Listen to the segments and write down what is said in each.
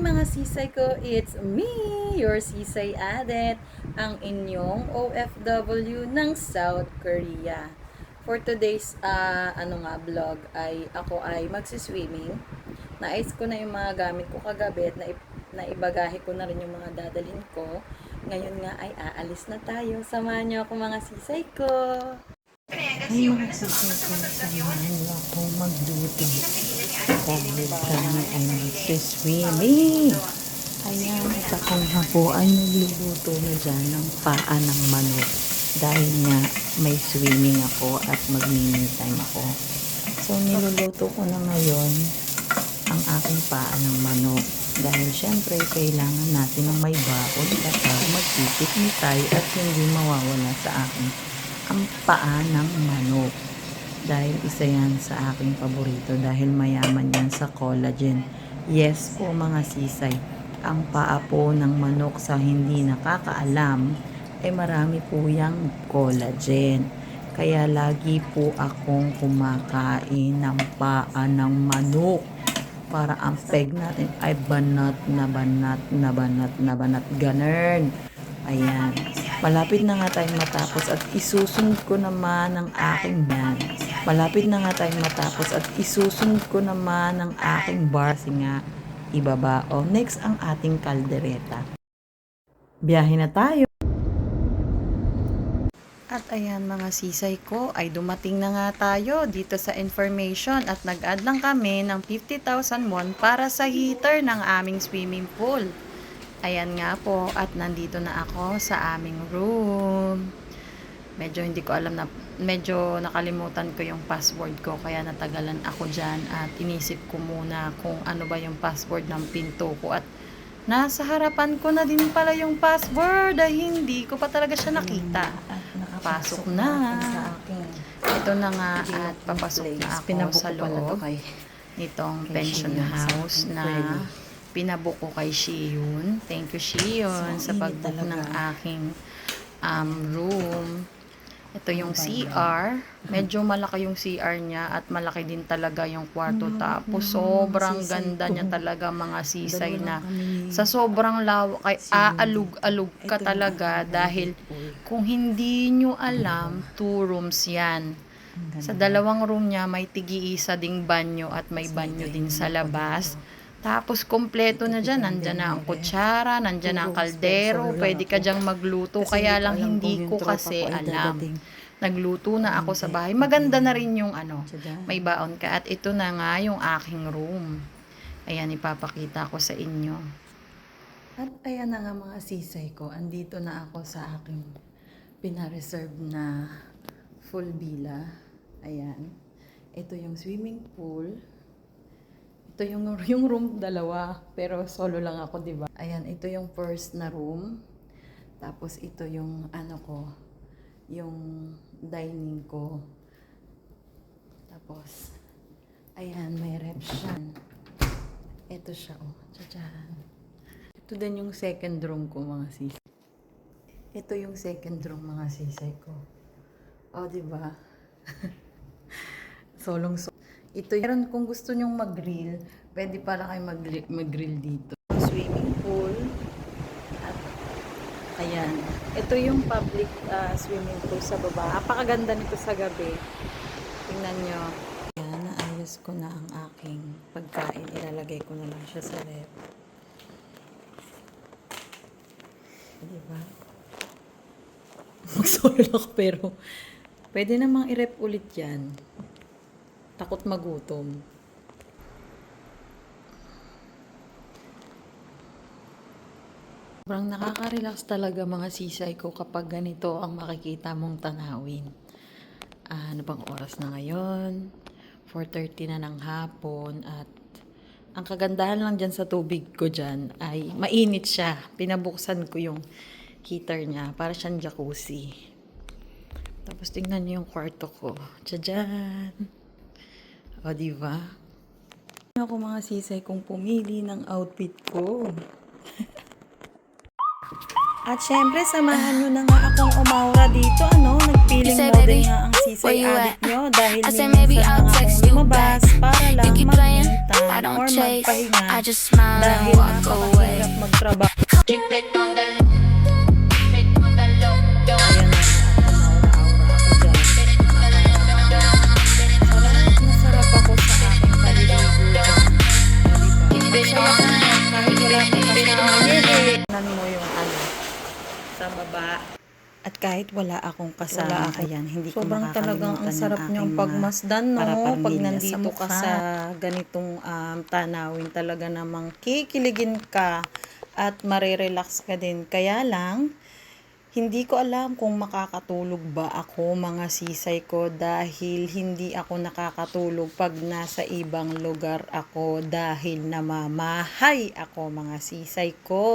mga sisay ko, it's me, your sisay adet, ang inyong OFW ng South Korea. For today's vlog ay ako ay magsiswimming. Naayos ko na yung mga gamit ko kagabi at naibagahe ko na rin yung mga dadalhin ko. Ngayon nga ay aalis na tayo. Samahan niyo ako mga sisay ko. Ay mga sisay ko, samahan niyo ako magluto. Dahil kami ay magsiswimming. Ayan, at akong habo ay nagluluto na dyan ng paa ng manok. Dahil nga may swimming ako at mag-mini time ako. So niluluto ko na ngayon ang aking paa ng manok. Dahil syempre kailangan natin ng may baon kapag magpipiknik tayo at hindi mawawala sa akin ang paa ng manok. Dahil isa yan sa aking paborito dahil mayaman yan sa collagen. Yes po mga sisay, ang paa po ng manok sa hindi nakakaalam ay marami po yang collagen. Kaya lagi po akong kumakain ng paa ng manok para ang peg natin ay banat na banat na banat na banat. Ganun. Ayan. Malapit na nga tayong matapos at isusunod ko naman ang aking yan. Malapit na nga tayong matapos at isusunod ko naman ang aking bar. Kasi nga, ibaba. O, next ang ating kaldereta. Biyahe na tayo. At ayan mga sisay ko, ay dumating na nga tayo dito sa information at nag-add lang kami ng 50,000 won para sa heater ng aming swimming pool. Ayan nga po, at nandito na ako sa aming room. Medyo hindi ko alam na, medyo nakalimutan ko yung password ko, kaya natagalan ako dyan at inisip ko muna kung ano ba yung password ng pinto ko. At nasa harapan ko na din pala yung password ay hindi ko pa talaga siya nakita. Pasok na. Ito na nga at papasok na ako sa loob nitong pension house na pinabook ko kay Shiyun. Thank you Shiyun sa pagbook ng aking room. Ito yung CR. Medyo malaki yung CR niya at malaki din talaga yung kwarto. Tapos sobrang ganda niya talaga mga sisay na sa sobrang lawak ay aalog-alog ka talaga dahil kung hindi nyo alam, 2 rooms yan. Sa dalawang room niya may tigi-isa ding banyo at may banyo din sa labas. Tapos kompleto na dyan, nandyan na ang kutsara, nandyan na ang kaldero, pwede ka dyang magluto, kaya lang hindi ko kasi alam. Nagluto na ako sa bahay. Maganda na rin yung may baon ka. At ito na nga yung aking room. Ayan, ipapakita ko sa inyo. At ayan na nga mga sisay ko, andito na ako sa aking pinareserve na full villa. Ayan. Ito yung swimming pool. Ito yung room dalawa, pero solo lang ako, di ba? Ayan, ito yung first na room. Tapos ito yung yung dining ko. Tapos ayan, may rep siya. Ito siya, oh. Tadyan. Ito din yung second room ko, mga sisay. Ito yung second room, mga sisay ko. Oh, di ba? Solong-solong. Ito, meron kung gusto nyong mag-grill, pwede pala kayo mag-grill dito. Swimming pool. At, ayan. Ito yung public swimming pool sa baba. Napakaganda nito sa gabi. Tingnan nyo. Ayan, naayos ko na ang aking pagkain. Ilalagay ko na lang siya sa ref. Diba? Mag-solo ako pero pwede namang i-rep ulit yan. Takot magutom. Sobrang nakaka-relax talaga mga sisay ko kapag ganito ang makikita mong tanawin. Ano bang oras na ngayon? 4:30 na ng hapon at ang kagandahan lang dyan sa tubig ko dyan ay mainit siya. Pinabuksan ko yung heater niya para siyang jacuzzi. Tapos tingnan niyo yung kwarto ko. Tadyan! O, diba? Ako mga sisay kung pumili ng outfit ko. At syempre, samahan nyo na nga akong umaura dito, Nagpiling model nga ang sisay you addict at? nyo dahil I said maybe minsan I'll lang akong text you back. lumabas para lang You keep playing, mag-me-time I don't or chase. magpahinga I just smile and dahil walk away. napakahirap magtrabaho. Keep it on the low, keep it on the low, low. Ayan na nga at umaura-aura ako dyan. Masarap ako sa aking paliligo dyan. O, diba? Kahit wala akong kasama. Tingnan mo yung ano, sa baba. At kahit wala akong kasama, ayan, hindi ko Sobrang talagang ang makakalimutan sarap yung niyang aking pagmasdan, no? para-parmilya Pag sa nandito ka mukha. sa ganitong tanawin, talaga namang kikiligin ka at marirelax ka din. Kaya lang, hindi ko alam kung makakatulog ba ako, mga sisay ko, dahil hindi ako nakakatulog pag nasa ibang lugar ako dahil namamahay ako, mga sisay ko.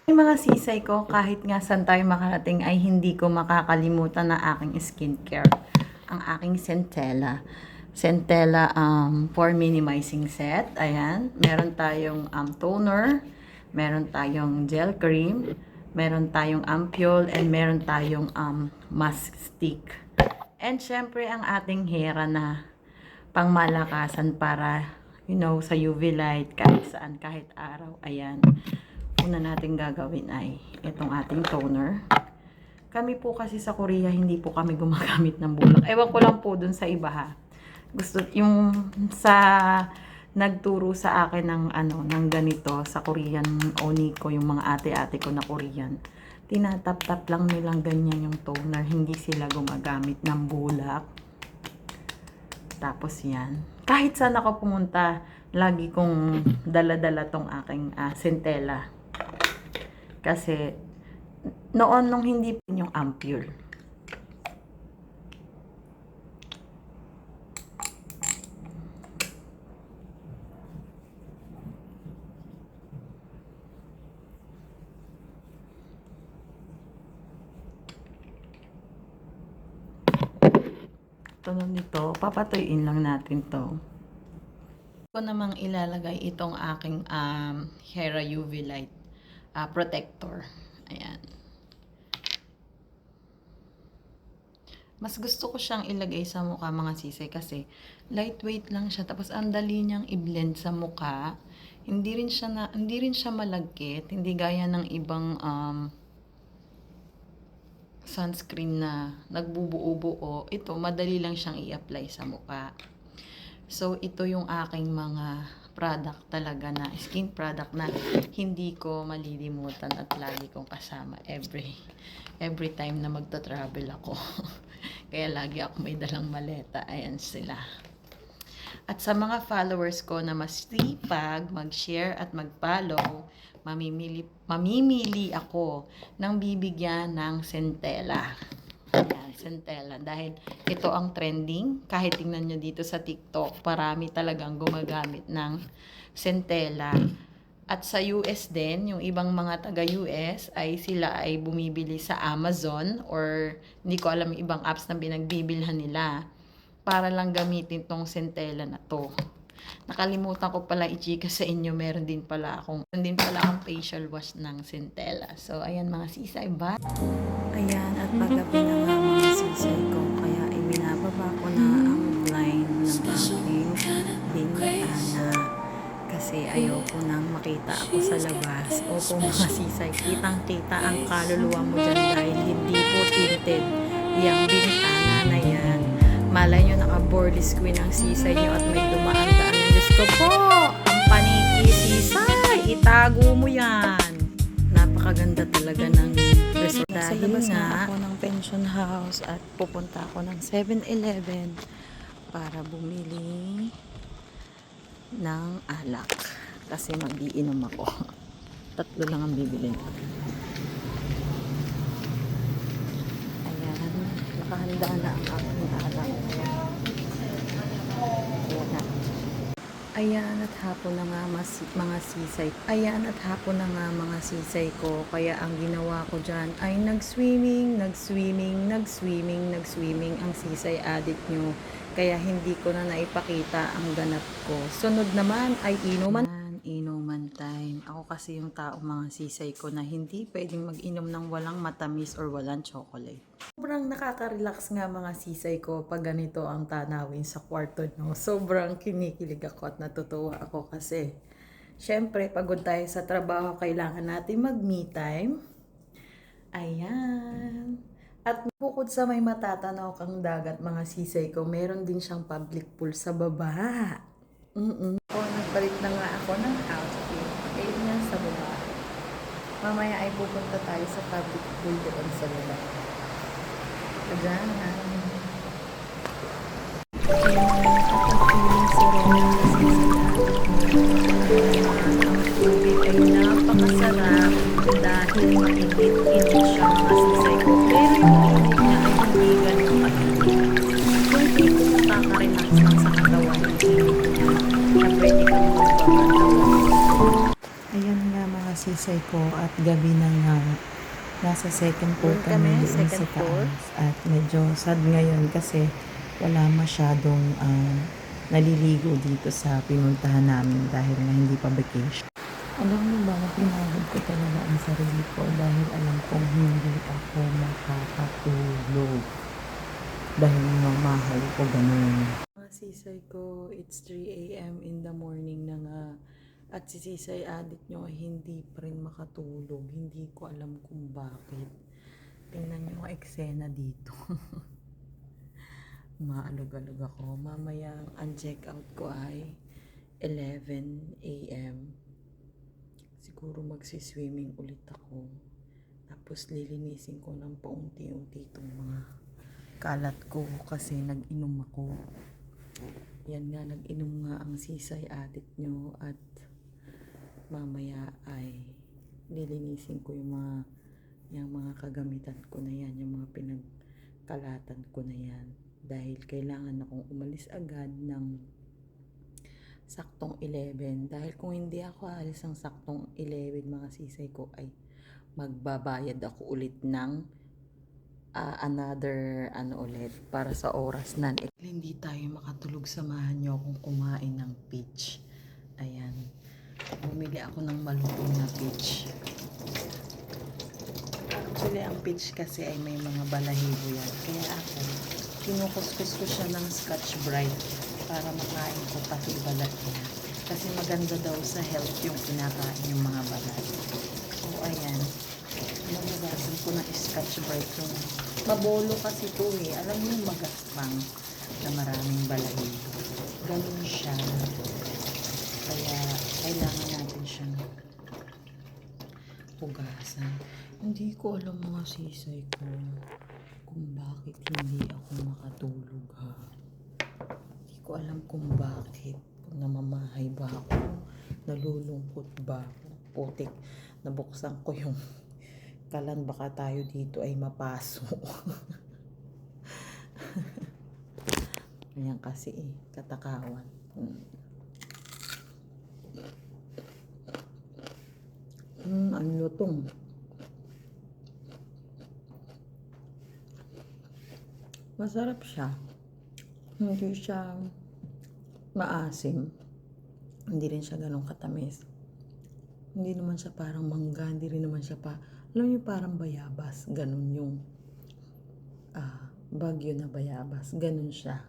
Mga sisay ko, kahit nga saan tayo makarating ay hindi ko makakalimutan na aking skincare. Ang aking Centella. Centella for minimizing set. Ayan. Meron tayong toner. Meron tayong gel cream. Meron tayong ampule. And meron tayong mask stick. And syempre ang ating hera na pangmalakasan para, sa UV light, kahit saan, kahit araw. Ayan. Una natin gagawin ay itong ating toner. Kami po kasi sa Korea, hindi po kami gumagamit ng bulak. Ewan ko lang po dun sa iba ha. Gusto, yung sa nagturo sa akin ng ganito sa Korean Oniko, yung mga ate-ate ko na Korean. Tinatap-tap lang nilang ganyan yung toner. Hindi sila gumagamit ng bulak. Tapos yan. Kahit saan ako pumunta, lagi kong dala-dala tong aking Centella. Kasi, noon nung hindi pa yung ampule. Ito nito, papatuyin lang natin to. Ko namang ilalagay itong aking Hera UV light protector. Ayan. Mas gusto ko siyang ilagay sa mukha, mga sisay, kasi lightweight lang siya. Tapos ang dali niyang i-blend sa mukha. Hindi rin siya malagkit, hindi gaya ng ibang sunscreen na nagbubuo-buo. Ito madali lang siyang i-apply sa mukha. So ito yung aking mga product talaga, na skin product na hindi ko malilimutan at lagi kong kasama every time na magta-travel ako. Kaya lagi ako may dalang maleta. Ayan sila. At sa mga followers ko na masipag mag-share at mag-follow, mamimili ako ng bibigyan ng Centella. Ayan, Centella. Dahil ito ang trending. Kahit tingnan nyo dito sa TikTok, parami talagang gumagamit ng Centella. At sa US din, yung ibang mga taga-US sila ay bumibili sa Amazon, or hindi ko alam yung ibang apps na binagbibilhan nila para lang gamitin tong Centella na to. Nakalimutan ko pala i-chika sa inyo, meron din pala akong facial wash ng Centella. So, ayan mga sisay ba? Ayan, at paggabi na nga mga sisay ko, kaya ay binababa ko na ang blind ng aking bintana. Kasi ayoko nang makita ako sa labas. Opo mga sisay, kitang-kita ang kaluluwa mo dyan dahil hindi po tinted yung bintana na yan. Malay nyo naka-boarding screen ang sisay nyo at may dumaan-daan. Diyos ko po, ang paniki sisay, itago mo yan. Napakaganda talaga ng resort. Dahil nga ako ng pension house at pupunta ako ng 7-Eleven para bumili ng alak. Kasi mag-iinom ako. 3 lang ang bibili ko. Ayan, nakahanda na ang aking alak. Ayan, at hapon na nga mga sisay. Ayan, at hapon na nga mga sisay ko. Kaya ang ginawa ko dyan ay nag-swimming ang sisay addict nyo. Kaya hindi ko na naipakita ang ganap ko. Sunod naman ay inuman time. morning. Ako kasi yung tao mga sisay ko na hindi pwedeng mag-inom ng walang matamis or walang chocolate. Sobrang nakaka-relax nga mga sisay ko pag ganito ang tanawin sa kwarto no. Sobrang kinikilig ako at natutuwa ako kasi syempre pagod tayo sa trabaho, kailangan natin mag-me time. Ayan. At bukod sa may matatanaw kang dagat mga sisay ko, meron din siyang public pool sa baba. Nagbalik na nga ako ng outfit. Ayun yan sa baba. Mamaya ay pupunta tayo sa public pool doon sa baba. Ayan. Ang tubig ay napakasarap dahil mainit-init siya mga sisay ko. Pero yung init niya ay hindi ganun kainit. Yung tipong nakaka-relax lang sa katawan yung init niya na pwede kang magpapatawa. Ayan nga mga sisay ko at gabi na nga. Nasa second floor kami doon sa taas. At medyo sad ngayon kasi wala masyadong naliligo dito sa pinuntahan namin dahil na hindi pa vacation. Alam mo ba na pinagod ko talaga ang sarili ko dahil alam kong hindi ako makakatulog. Dahil mahal ko ganun. Mga sisay ko, it's 3 a.m. in the morning na nga. At si sisay adik nyo ay hindi pa rin makatulog. Hindi ko alam kung bakit. Tingnan nyo ang eksena dito. Maalog-alog ako. Mamaya ang check out ko ay 11 a.m. Siguro magsiswimming ulit ako. Tapos lilinisin ko ng paunti-unti itong mga kalat ko kasi nag-inom ako. Yan nga, nag-inom nga ang sisay adik nyo at mamaya ay lilinisin ko yung mga kagamitan ko na yan, yung mga pinagkalatan ko na yan. Dahil kailangan akong umalis agad ng saktong 11. Dahil kung hindi ako alis ng saktong 11 mga sisay ko ay magbabayad ako ulit ng another ulit para sa oras na. Hindi tayo makatulog, samahan nyo akong kumain ng peach. Ayan. Bumili ako ng malutong na peach. Actually, ang peach kasi ay may mga balahibo yan. Kaya ako, kinukuskus ko siya ng Scotch Brite para makain ko pati balat niya. Kasi maganda daw sa health yung kinakain yung mga balat. So, ayan. Namugasan ko ng Scotch Brite yung mabolo kasi ito eh. Alam mo yung magaspang na maraming balahibo. Ganun siya. Kaya, kailangan natin siyang hugasan. Hindi ko alam mga sisay ko kung bakit hindi ako makatulog ha. Hindi ko alam kung bakit. Kung namamahay ba ako, nalulungkot ba ako, putik, nabuksan ko yung kalan, baka tayo dito ay mapaso. Ayan kasi katakawan. Ang lutong. Masarap siya. Hindi siya maasim. Hindi rin siya ganun katamis. Hindi naman siya parang mangga. Hindi rin naman siya alam niyo parang bayabas. Ganun yung bagyo na bayabas. Ganun siya.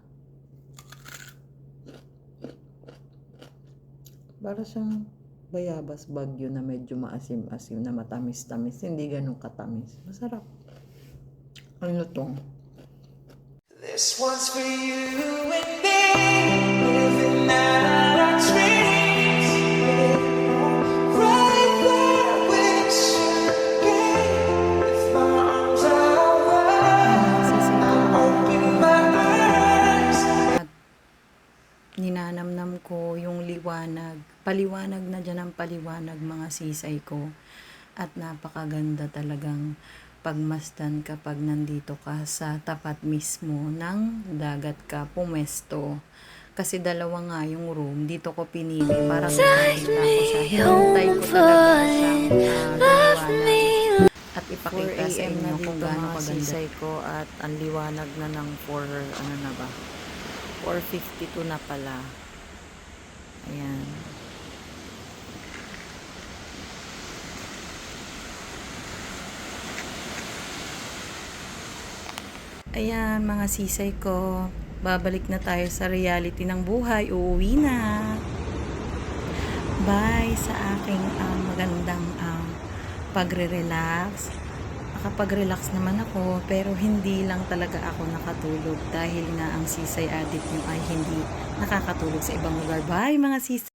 Para siyang bayabas bagyo na medyo maasim-asim na matamis-tamis. Hindi ganun katamis. Masarap. Ang lutong. This one's for you and me, living out our dreams. Right there with you, with my arms around, I open my eyes. At ninanamnam ko yung liwanag. Paliwanag na dyan ang paliwanag mga sisay ko. At napakaganda talagang pagmasdan kapag nandito ka sa tapat mismo ng dagat ka pumesto. Kasi dalawa nga yung room, dito ko pinili para makita ko siya. Hinintay ko talaga siyang liwanag. At ipakita sa inyo kung gaano kaganda. Ko at ang liwanag na ng 4:52 na pala. Ayan. Ayan, mga sisay ko. Babalik na tayo sa reality ng buhay. Uuwi na. Bye sa aking magandang pagre-relax. Nakapag-relax naman ako, pero hindi lang talaga ako nakatulog dahil nga ang sisay addict nyo ay hindi nakakatulog sa ibang lugar. Bye mga sisay!